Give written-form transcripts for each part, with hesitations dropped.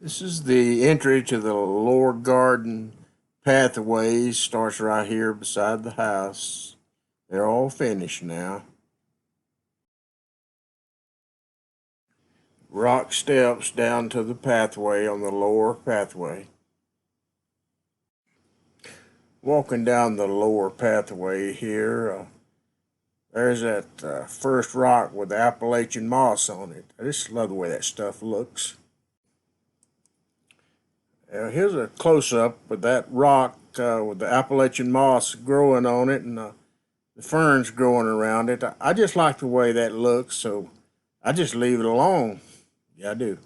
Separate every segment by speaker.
Speaker 1: This is the entry to the lower garden pathway. Starts right here beside the house. They're all finished now. Rock steps down to the pathway on the lower pathway. Walking down the lower pathway here, there's that first rock with the Appalachian moss on it. I just love the way that stuff looks. Here's a close-up with that rock with the Appalachian moss growing on it and the ferns growing around it. I just like the way that looks, so I just leave it alone. Yeah, I do.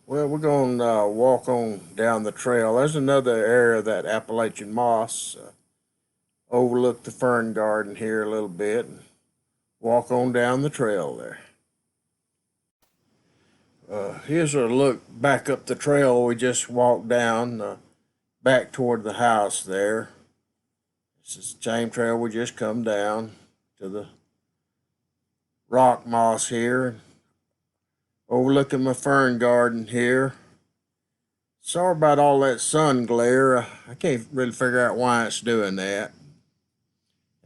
Speaker 1: Well, we're going to walk on down the trail. There's another area of that Appalachian moss. Overlook the fern garden here a little bit and walk on down the trail there. Here's a look back up the trail we just walked down, back toward the house there. This is the same trail we just come down to the rock moss here. Overlooking my fern garden here. Sorry about all that sun glare. I can't really figure out why it's doing that.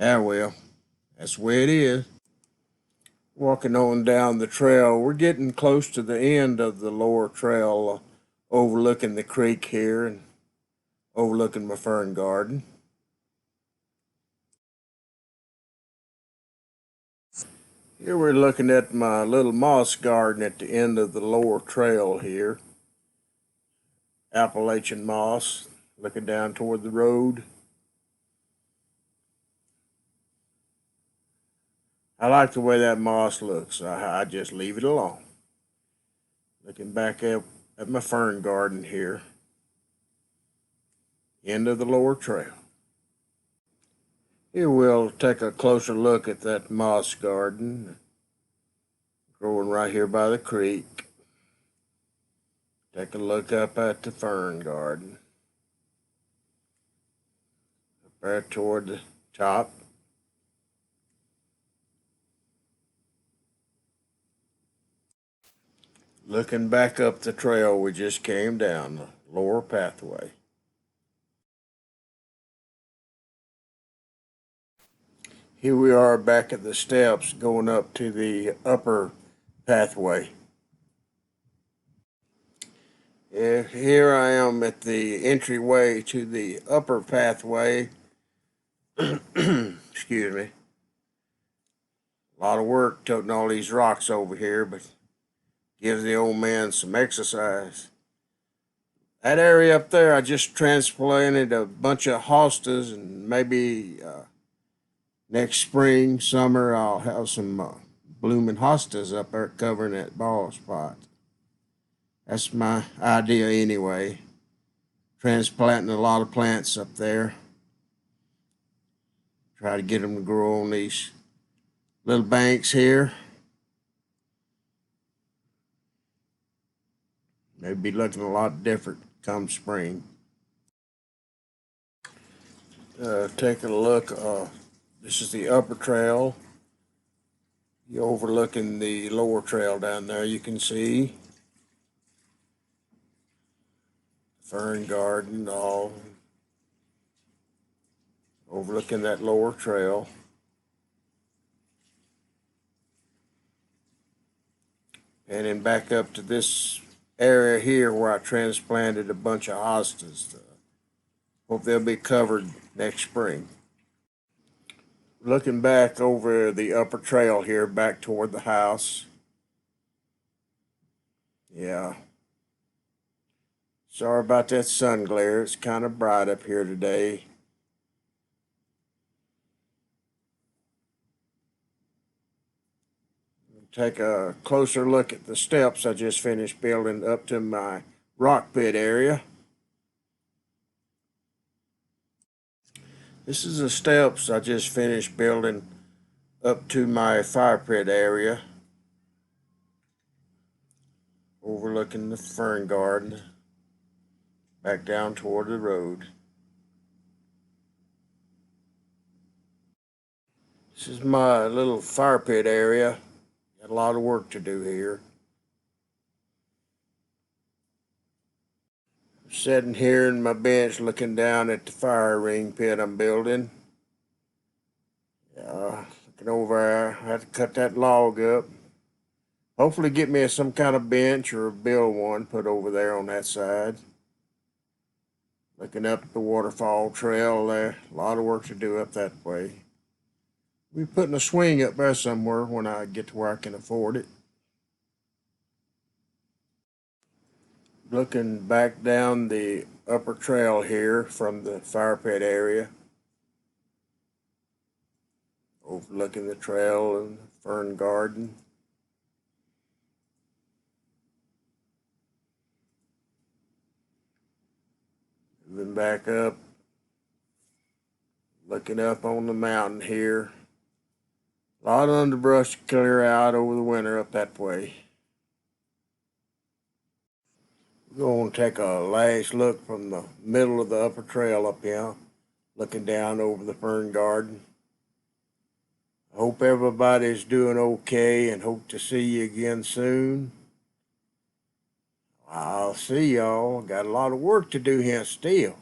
Speaker 1: Ah, well, that's the way it is. Walking on down the trail, we're getting close to the end of the lower trail, overlooking the creek here and overlooking my fern garden. Here we're looking at my little moss garden at the end of the lower trail here. Appalachian moss, looking down toward the road. I like the way that moss looks. I just leave it alone. Looking back at my fern garden here. End of the lower trail. Here we'll take a closer look at that moss garden growing right here by the creek. Take a look up at the fern garden. Up there toward the top. Looking back up the trail we just came down, the lower pathway. Here we are back at the steps going up to the upper pathway. Here I am at the entryway to the upper pathway. Excuse me. A lot of work toting all these rocks over here, but gives the old man some exercise. That area up there, I just transplanted a bunch of hostas, and maybe next spring, summer, I'll have some blooming hostas up there covering that bald spot. That's my idea anyway. Transplanting a lot of plants up there. Try to get them to grow on these little banks here. They'll be looking a lot different come spring. Take a look. This is the upper trail. You're overlooking the lower trail down there. You can see fern garden, all overlooking that lower trail. And then back up to this area here where I transplanted a bunch of hostas. Hope they'll be covered next spring. Looking back over the upper trail here, back toward the house. Yeah. Sorry about that sun glare. It's kind of bright up here today. Take a closer look at the steps I just finished building up to my rock pit area. This is the steps I just finished building up to my fire pit area, overlooking the fern garden, back down toward the road. This is my little fire pit area. Got Got a lot of work to do here. Sitting here in my bench looking down at the fire ring pit I'm building. Looking over there, I have to cut that log up. Hopefully get me some kind of bench or build one, put over there on that side. Looking up the Waterfall trail there. A lot of work to do up that way. We're putting a swing up there somewhere when I get to where I can afford it. Looking back down the upper trail here from the fire pit area. Overlooking the trail and the fern garden. Moving back up. Looking up on the mountain here. A lot of underbrush to clear out over the winter up that way. We're going to take a last look from the middle of the upper trail up here, looking down over the fern garden. I hope everybody's doing okay and hope to see you again soon. I'll see y'all. Got a lot of work to do here still.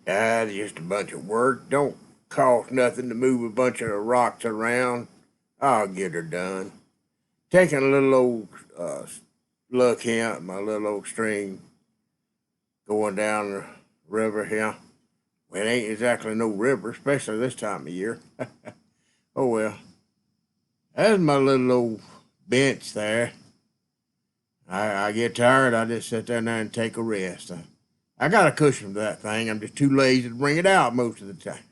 Speaker 1: Just a bunch of work. Don't cost nothing to move a bunch of rocks around. I'll get her done. Taking a little old look here at my little old stream going down the river here. Well, it ain't exactly no river, especially this time of year. Oh well. That's my little old bench there. I get tired, I just sit down there and take a rest. I got a cushion for that thing. I'm just too lazy to bring it out most of the time.